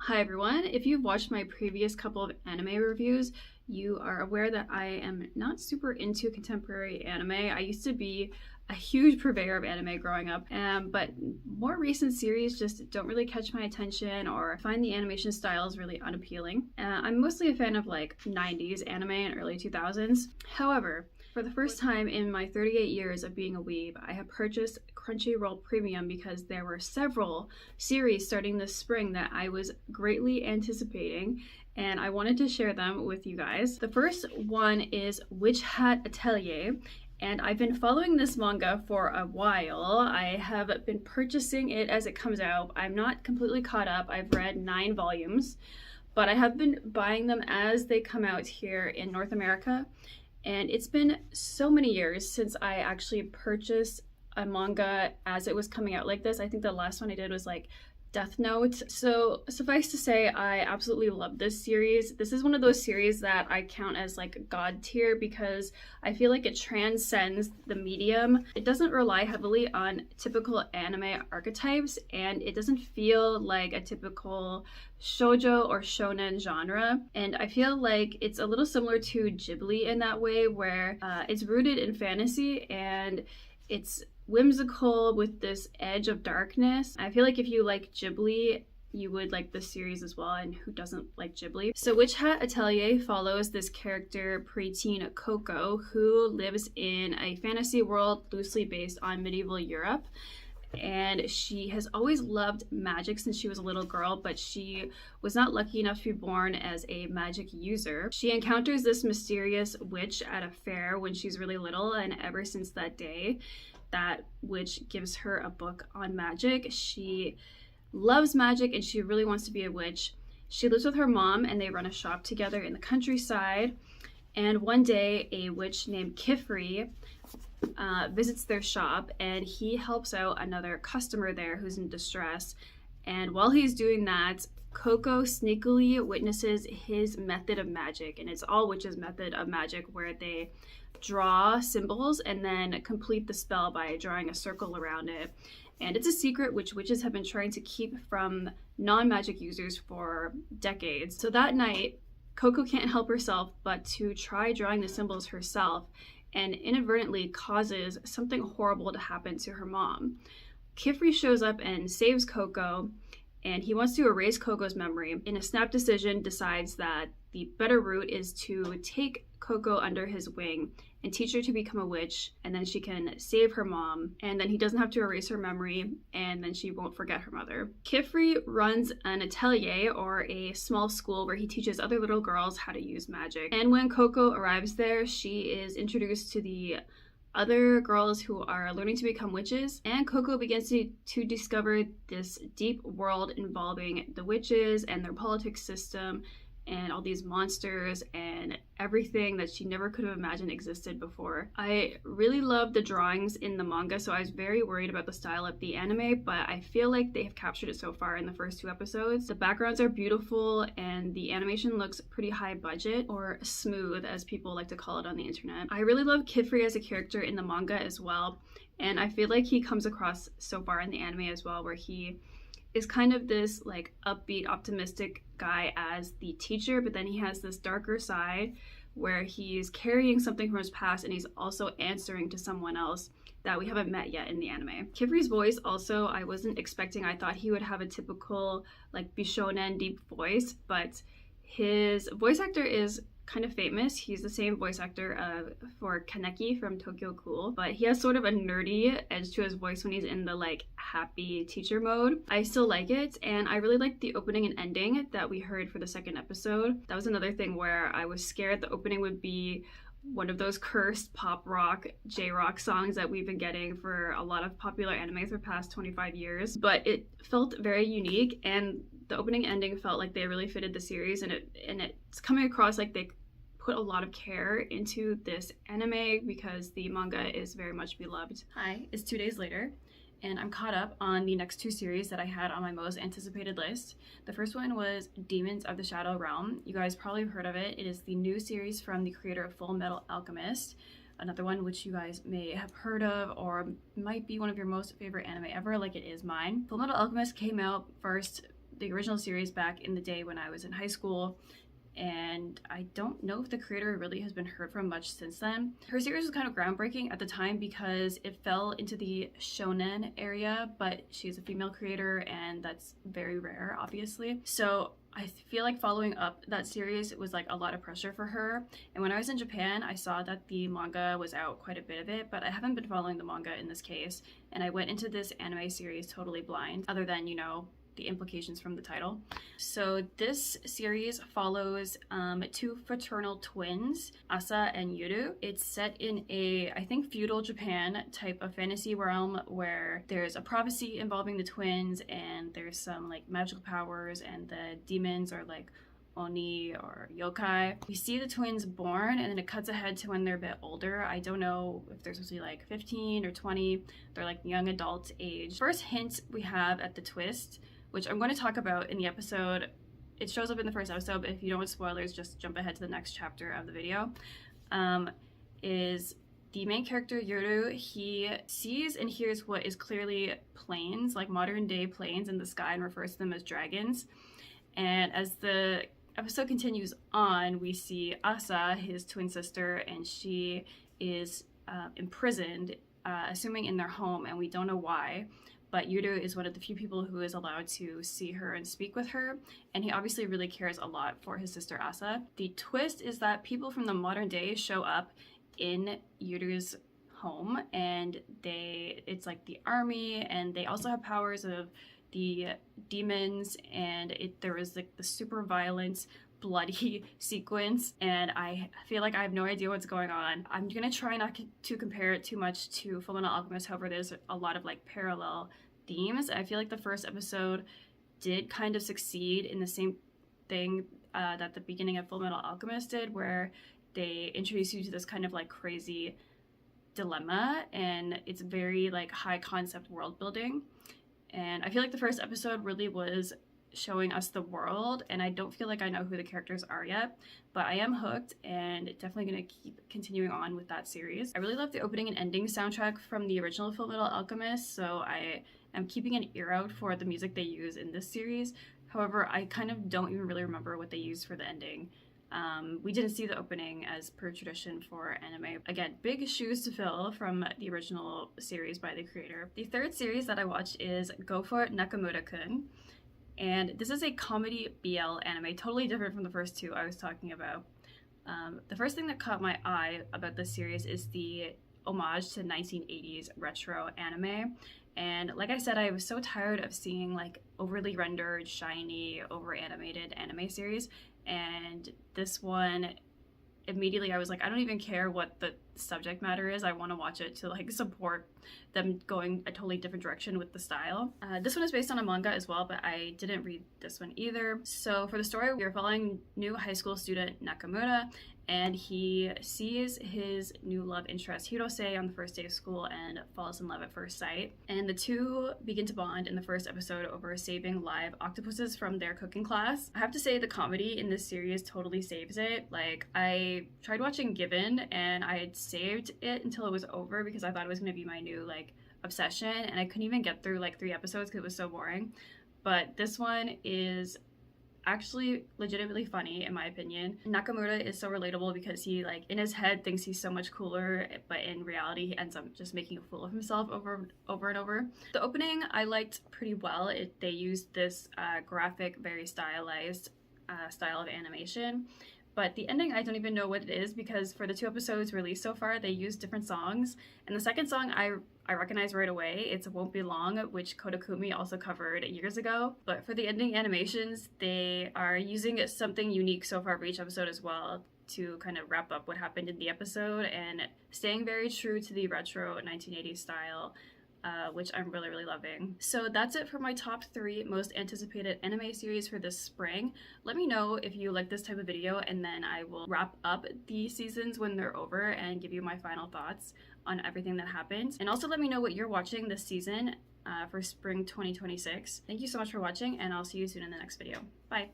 Hi everyone, if you've watched my previous couple of anime reviews, you are aware that I am not super into contemporary anime. I used to be a huge purveyor of anime growing up, but more recent series just don't really catch my attention or find the animation styles really unappealing. I'm mostly a fan of like 90s anime and early 2000s. However, for the first time in my 38 years of being a weeb, I have purchased Crunchyroll Premium because there were several series starting this spring that I was greatly anticipating, and I wanted to share them with you guys. The first one is Hat Atelier, and I've been following this manga for a while. I have been purchasing it as it comes out. I'm not completely caught up. I've read 9 volumes, but I have been buying them as they come out here in North America. And it's been so many years since I actually purchased a manga as it was coming out like this. I think the last one I did was like Death Note. So suffice to say, I absolutely love this series. This is one of those series that I count as like god tier because I feel like it transcends the medium. It doesn't rely heavily on typical anime archetypes, and it doesn't feel like a typical shoujo or shonen genre. And I feel like it's a little similar to Ghibli in that way, where it's rooted in fantasy and it's whimsical with this edge of darkness. I feel like if you like Ghibli, you would like this series as well, and who doesn't like Ghibli? So Witch Hat Atelier follows this character, preteen Coco, who lives in a fantasy world loosely based on medieval Europe. And she has always loved magic since she was a little girl, but she was not lucky enough to be born as a magic user. She encounters this mysterious witch at a fair when she's really little, and ever since that day, that witch gives her a book on magic. She loves magic and she really wants to be a witch. She lives with her mom and they run a shop together in the countryside. And one day, a witch named Kifri visits their shop, and he helps out another customer there who's in distress. And while he's doing that, Coco sneakily witnesses his method of magic, and it's all witches' method of magic, where they draw symbols and then complete the spell by drawing a circle around it. And it's a secret which witches have been trying to keep from non-magic users for decades. So that night, Coco can't help herself but to try drawing the symbols herself, and inadvertently causes something horrible to happen to her mom. Kifri shows up and saves Coco, and he wants to erase Coco's memory. In a snap decision, decides that the better route is to take Coco under his wing and teach her to become a witch, and then she can save her mom, and then he doesn't have to erase her memory, and then she won't forget her mother. Kifri runs an atelier, or a small school, where he teaches other little girls how to use magic. And when Coco arrives there, she is introduced to the other girls who are learning to become witches, and Coco begins to discover this deep world involving the witches and their politics system and all these monsters and everything that she never could have imagined existed before. I really love the drawings in the manga, so I was very worried about the style of the anime, but I feel like they have captured it so far in the first 2 episodes. The backgrounds are beautiful and the animation looks pretty high budget, or smooth as people like to call it on the internet. I really love Kifri as a character in the manga as well, and I feel like he comes across so far in the anime as well, where he is kind of this like upbeat, optimistic guy as the teacher, but then he has this darker side where he's carrying something from his past and he's also answering to someone else that we haven't met yet in the anime. Kifri's voice also, I wasn't expecting. I thought he would have a typical like Bishonen deep voice, but his voice actor is kind of famous. He's the same voice actor for Kaneki from Tokyo Ghoul, but he has sort of a nerdy edge to his voice when he's in the like happy teacher mode. I still like it, and I really liked the opening and ending that we heard for the second episode. That was another thing where I was scared the opening would be one of those cursed pop rock, J-rock songs that we've been getting for a lot of popular anime for the past 25 years, but it felt very unique, and the opening ending felt like they really fitted the series, and it's coming across like they put a lot of care into this anime because the manga is very much beloved. Hi, it's 2 days later, and I'm caught up on the next 2 series that I had on my most anticipated list. The first one was Demons of the Shadow Realm. You guys probably have heard of it. It is the new series from the creator of Full Metal Alchemist. Another one which you guys may have heard of or might be one of your most favorite anime ever, like it is mine. Full Metal Alchemist came out first the original series back in the day when I was in high school, and I don't know if the creator really has been heard from much since then. Her series was kind of groundbreaking at the time because it fell into the shonen area, but she's a female creator and that's very rare, obviously. So I feel like following up that series was like a lot of pressure for her. And when I was in Japan, I saw that the manga was out quite a bit of it, but I haven't been following the manga in this case. And I went into this anime series totally blind, other than, you know, the implications from the title. So this series follows two fraternal twins, Asa and Yuru. It's set in a, I think, feudal Japan type of fantasy realm where there's a prophecy involving the twins and there's some like magical powers and the demons are like Oni or yokai. We see the twins born and then it cuts ahead to when they're a bit older. I don't know if they're supposed to be like 15 or 20. They're like young adult age. First hint we have at the twist, which I'm going to talk about in the episode. It shows up in the first episode, but if you don't want spoilers, just jump ahead to the next chapter of the video. Is the main character, Yuru, he sees and hears what is clearly planes, like modern day planes in the sky, and refers to them as dragons. And as the episode continues on, we see Asa, his twin sister, and she is imprisoned, assuming in their home, and we don't know why. But Yuru is one of the few people who is allowed to see her and speak with her, and he obviously really cares a lot for his sister Asa. The twist is that people from the modern day show up in Yuru's home, and it's like the army, and they also have powers of the demons, and there was like the super violent bloody sequence, and I feel like I have no idea what's going on. I'm gonna try not to compare it too much to Fullmetal Alchemist, however there's a lot of like parallel themes. I feel like the first episode did kind of succeed in the same thing that the beginning of Fullmetal Alchemist did, where they introduce you to this kind of like crazy dilemma, and it's very like high concept world building. And I feel like the first episode really was showing us the world, and I don't feel like I know who the characters are yet, but I am hooked and definitely going to keep continuing on with that series. I really love the opening and ending soundtrack from the original Fullmetal Alchemist, so I am keeping an ear out for the music they use in this series. However, I kind of don't even really remember what they used for the ending. We didn't see the opening as per tradition for anime. Again, big shoes to fill from the original series by the creator. The third series that I watched is Go For It Nakamura-kun. And this is a comedy BL anime, totally different from the first two I was talking about. The first thing that caught my eye about this series is the homage to 1980s retro anime. And like I said, I was so tired of seeing like overly rendered, shiny, over animated anime series. And this one, immediately I was like, I don't even care what the subject matter is. I want to watch it to like support them going a totally different direction with the style. This one is based on a manga as well, but I didn't read this one either. So for the story, we are following new high school student Nakamura, and he sees his new love interest Hirose on the first day of school and falls in love at first sight. And the two begin to bond in the first episode over saving live octopuses from their cooking class. I have to say the comedy in this series totally saves it. Like, I tried watching Given and I had saved it until it was over because I thought it was going to be my new like obsession, and I couldn't even get through like 3 episodes because it was so boring. But this one is actually legitimately funny in my opinion. Nakamura is so relatable because he like in his head thinks he's so much cooler, but in reality he ends up just making a fool of himself over and over. The opening I liked pretty well. They used this graphic, very stylized style of animation. But the ending, I don't even know what it is because for the 2 episodes released so far, they used different songs. And the second song I recognize right away. It's Won't Be Long, which Kodakumi also covered years ago. But for the ending animations, they are using something unique so far for each episode as well to kind of wrap up what happened in the episode and staying very true to the retro 1980s style. Which I'm really, really loving. So that's it for my top 3 most anticipated anime series for this spring. Let me know if you like this type of video, and then I will wrap up the seasons when they're over and give you my final thoughts on everything that happened. And also let me know what you're watching this season for spring 2026. Thank you so much for watching, and I'll see you soon in the next video. Bye!